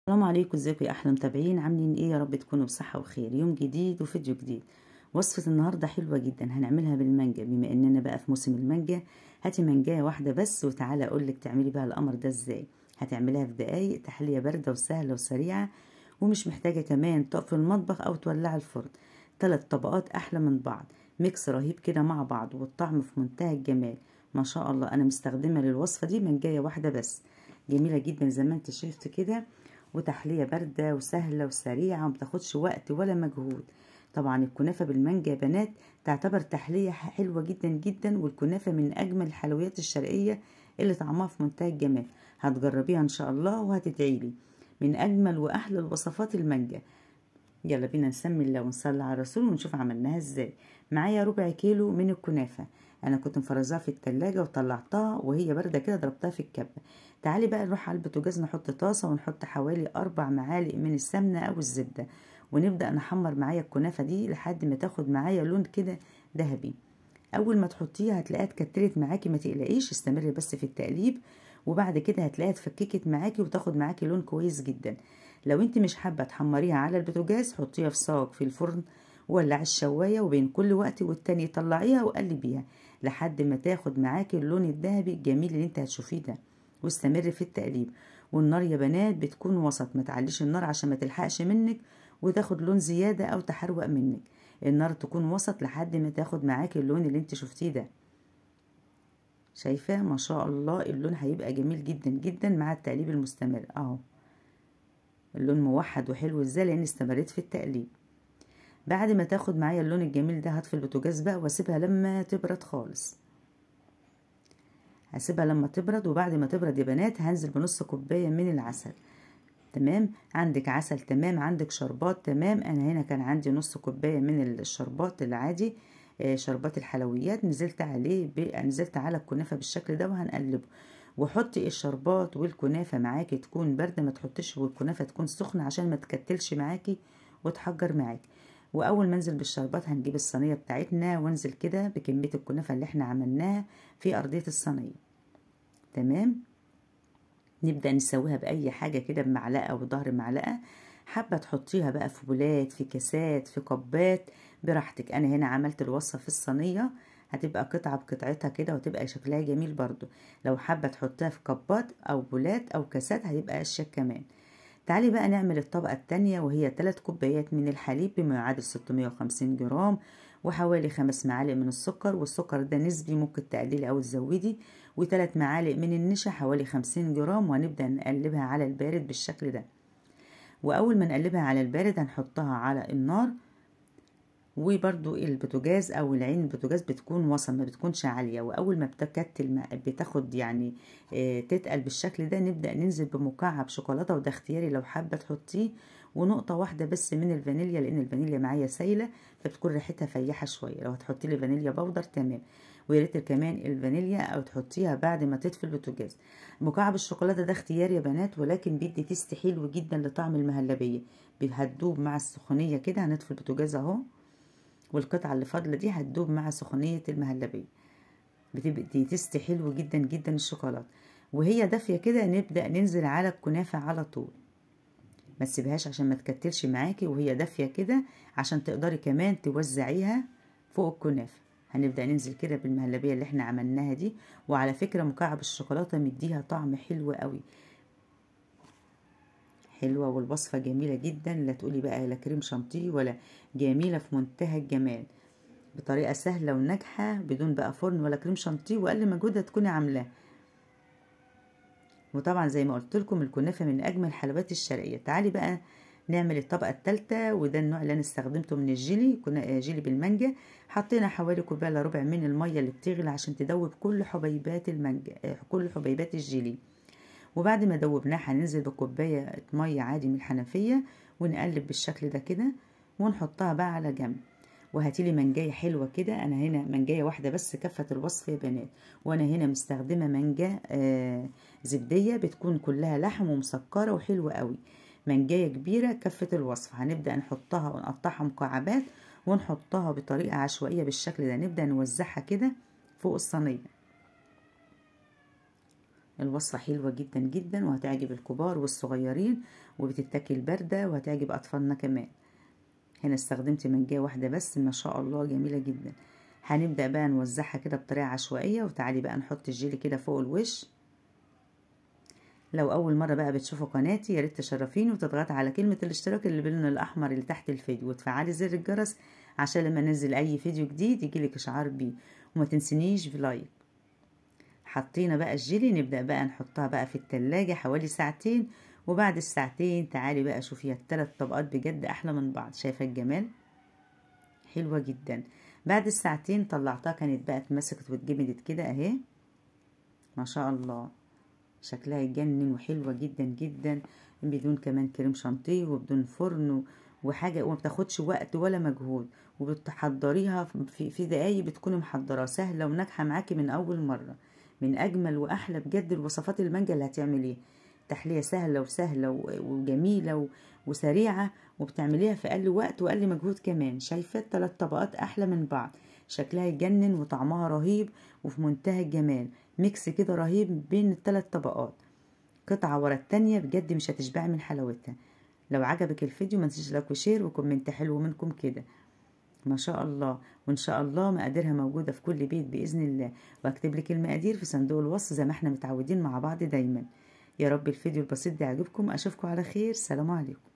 السلام عليكم، ازيكم يا احلى متابعين؟ عاملين ايه؟ يا رب تكونوا بصحه وخير. يوم جديد وفيديو جديد. وصفه النهارده حلوه جدا، هنعملها بالمانجا. بما اننا بقى في موسم المانجا، هاتي مانجايه واحده بس وتعالى اقولك تعملي بقى القمر ده ازاي. هتعمليها في دقايق، تحليه بارده وسهله وسريعه، ومش محتاجه كمان تقفي المطبخ او تولعي الفرن. 3 طبقات احلى من بعض، ميكس رهيب كده مع بعض، والطعم في منتهى الجمال. ما شاء الله، انا مستخدمه للوصفه دي مانجايه واحده بس. جميله جدا زي ما انت شفت كده، وتحلية باردة وسهلة وسريعة ومتاخدش وقت ولا مجهود. طبعا الكنافة بالمانجا يا بنات تعتبر تحلية حلوة جدا جدا، والكنافة من أجمل الحلويات الشرقية اللي طعمها في منتهى الجمال. هتجربيها إن شاء الله وهتدعيلي. من أجمل وأحلى الوصفات المانجا. يلا بينا نسمي الله ونصلي على الرسول ونشوف عملناها ازاي. معايا ربع كيلو من الكنافة، انا كنت مفرزاها في التلاجة وطلعتها وهي باردة كده، ضربتها في الكبة. تعالي بقى نروح على البوتاجاز، نحط طاسة ونحط حوالي 4 معالق من السمنة او الزبدة، ونبدأ نحمر معايا الكنافة دي لحد ما تاخد معايا لون كده ذهبي. اول ما تحطيها هتلاقيها اتكتلت معاكي، ما تقلقيش، استمري بس في التقليب، وبعد كده هتلاقيها اتفككت معاكي وتاخد معاكي لون كويس جدا. لو انت مش حابه تحمريها على البوتاجاز، حطيها في صاج في الفرن، ولعي الشوايه، وبين كل وقت والتاني طلعيها وقلبيها لحد ما تاخد معاكي اللون الذهبي الجميل اللي انت هتشوفيه ده، واستمري في التقليب. والنار يا بنات بتكون وسط، ما تعليش النار عشان ما تلحقش منك وتاخد لون زياده او تحروق منك. النار تكون وسط لحد ما تاخد معاكي اللون اللي انت شفتيه ده. شايفاه؟ ما شاء الله اللون هيبقى جميل جدا جدا مع التقليب المستمر اهو. اللون موحد وحلو ازاي؟ لان استمريت في التقليب. بعد ما تاخد معايا اللون الجميل ده، هطفي البوتاجاز بقى واسيبها لما تبرد خالص. هسيبها لما تبرد، وبعد ما تبرد يا بنات هنزل بنص كوبايه من العسل. تمام؟ عندك عسل تمام، عندك شربات تمام. انا هنا كان عندي نص كوبايه من الشربات العادي، شربات الحلويات. نزلت على الكنافه بالشكل ده وهنقلبه. وحطي الشربات والكنافه معاكي تكون بارده، ما تحطيش والكنافه تكون سخنه عشان ما تكتلش معاكي وتحجر معاكي. واول ما انزل بالشربات هنجيب الصينيه بتاعتنا وانزل كده بكميه الكنافه اللي احنا عملناها في ارضيه الصينيه. تمام؟ نبدأ نسويها بأي حاجة كده، بمعلقة أو ظهر معلقة. حابة تحطيها بقى في بولات، في كاسات، في كوبات، براحتك. أنا هنا عملت الوصفة في الصينية، هتبقى قطعة بقطعتها كده وتبقى شكلها جميل برضو. لو حابة تحطيها في كوبات أو بولات أو كاسات هتبقى أشيك كمان. تعالي بقى نعمل الطبقة التانية، وهي 3 كوبايات من الحليب بما يعادل 650 جرام، وحوالي 5 معالق من السكر، والسكر ده نسبي ممكن تقللي أو تزودي، و3 معالق من النشا حوالي 50 جرام، وهنبدأ نقلبها على البارد بالشكل ده. وأول ما نقلبها على البارد هنحطها على النار. وبرضو البوتاجاز او العين البوتاجاز بتكون وسط، ما بتكونش عالية. واول ما بتكتل بتاخد يعني تتقل بالشكل ده، نبدأ ننزل بمكعب شوكولاتة، وده اختياري لو حابة تحطيه، ونقطة واحدة بس من الفانيليا، لان الفانيليا معايا سايلة فبتكون ريحتها فياحة شوية. لو هتحطي لي فانيليا بودر تمام، ويا ريت كمان الفانيليا او تحطيها بعد ما تطفي البوتاجاز. مكعب الشوكولاتة ده اختياري يا بنات، ولكن بيدي تيست حلو جدا لطعم المهلبية. هتدوب مع السخونية كده. هنطفي البوتاجاز اهو، والقطعة اللي فاضلة دي هتدوب مع سخونية المهلبية. بتبقى تيست حلو جدا جدا الشوكولاتة. وهي دافية كده نبدأ ننزل على الكنافة على طول، ما تسيبهاش عشان ما تكتلش معاكي وهي دافية كده، عشان تقدري كمان توزعيها فوق الكنافة. هنبدأ ننزل كده بالمهلبية اللي احنا عملناها دي. وعلى فكرة مكعب الشوكولاتة مديها طعم حلو قوي، حلوة، والوصفة جميلة جدا. لا تقولي بقى لا كريم شانتيه ولا، جميلة في منتهى الجمال، بطريقة سهلة وناجحة، بدون بقى فرن ولا كريم شانتيه، وأقل مجهود هتكوني عاملاه. وطبعا زي ما قلت لكم الكنافة من أجمل الحلويات الشرقية. تعالي بقى نعمل الطبقة الثالثة، وده النوع اللي أنا استخدمته من الجيلي. كنا جيلي بالمانجا. حطينا حوالي كوباية إلا ربع من المية اللي بتغلي عشان تدوب كل حبيبات المانجا، كل حبيبات الجيلي. وبعد ما دوبناه هننزل بكوباية مية عادي من الحنفية، ونقلب بالشكل ده كده، ونحطها بقى على جنب. وهاتيلي منجاية حلوة كده. انا هنا منجاية واحدة بس كفت الوصفة يا بنات. وانا هنا مستخدمة منجا زبدية، بتكون كلها لحم ومسكرة وحلوة قوي. منجاية كبيرة كفت الوصفة. هنبدأ نحطها ونقطعها مكعبات، ونحطها بطريقة عشوائية بالشكل ده. نبدأ نوزعها كده فوق الصينية. الوصفة حلوة جدا جدا وهتعجب الكبار والصغيرين، وبتتاكل باردة وهتعجب أطفالنا كمان. هنا استخدمت مانجاية واحدة بس، ما شاء الله جميلة جدا. هنبدأ بقى نوزعها كده بطريقة عشوائية، وتعالي بقى نحط الجيلي كده فوق الوش. لو أول مرة بقى بتشوفوا قناتي ياريت تشرفيني وتضغطي على كلمة الاشتراك اللي باللون الأحمر اللي تحت الفيديو، وتفعلي زر الجرس عشان لما انزل أي فيديو جديد يجيلك إشعار بيه، وما تنسنيش بلايك. حطينا بقى الجيلي، نبدأ بقى نحطها بقى في التلاجة حوالي ساعتين، وبعد الساعتين تعالي بقى شوفيها الثلاث طبقات بجد أحلى من بعض. شايفة الجمال؟ حلوة جدا. بعد الساعتين طلعتها، كانت بقى اتمسكت واتجمدت كده اهي، ما شاء الله شكلها يجنن وحلوة جدا جدا، بدون كمان كريم شانتيه وبدون فرن وحاجة، وما بتاخدش وقت ولا مجهود، وبتحضريها في دقايق بتكوني محضرة، سهلة وناجحة معاكي من أول مرة. من أجمل وأحلى بجد الوصفات المانجا اللي هتعمليها. تحلية سهلة وجميلة وسريعة، وبتعمليها في أقل وقت وأقل مجهود كمان. شايفة الثلاث طبقات أحلى من بعض، شكلها يجنن وطعمها رهيب وفي منتهى الجمال، ميكس كده رهيب بين الثلاث طبقات، قطعة ورا التانية، بجد مش هتشبعي من حلاوتها. لو عجبك الفيديو ما تنسيش لايك وشير وكومنت حلو منكم كده، ما شاء الله. وان شاء الله مقاديرها موجودة في كل بيت بإذن الله، واكتب لك المقادير في صندوق الوصف زي ما احنا متعودين مع بعض دايما. يا رب الفيديو البسيط ده يعجبكم، اشوفكم على خير، سلام عليكم.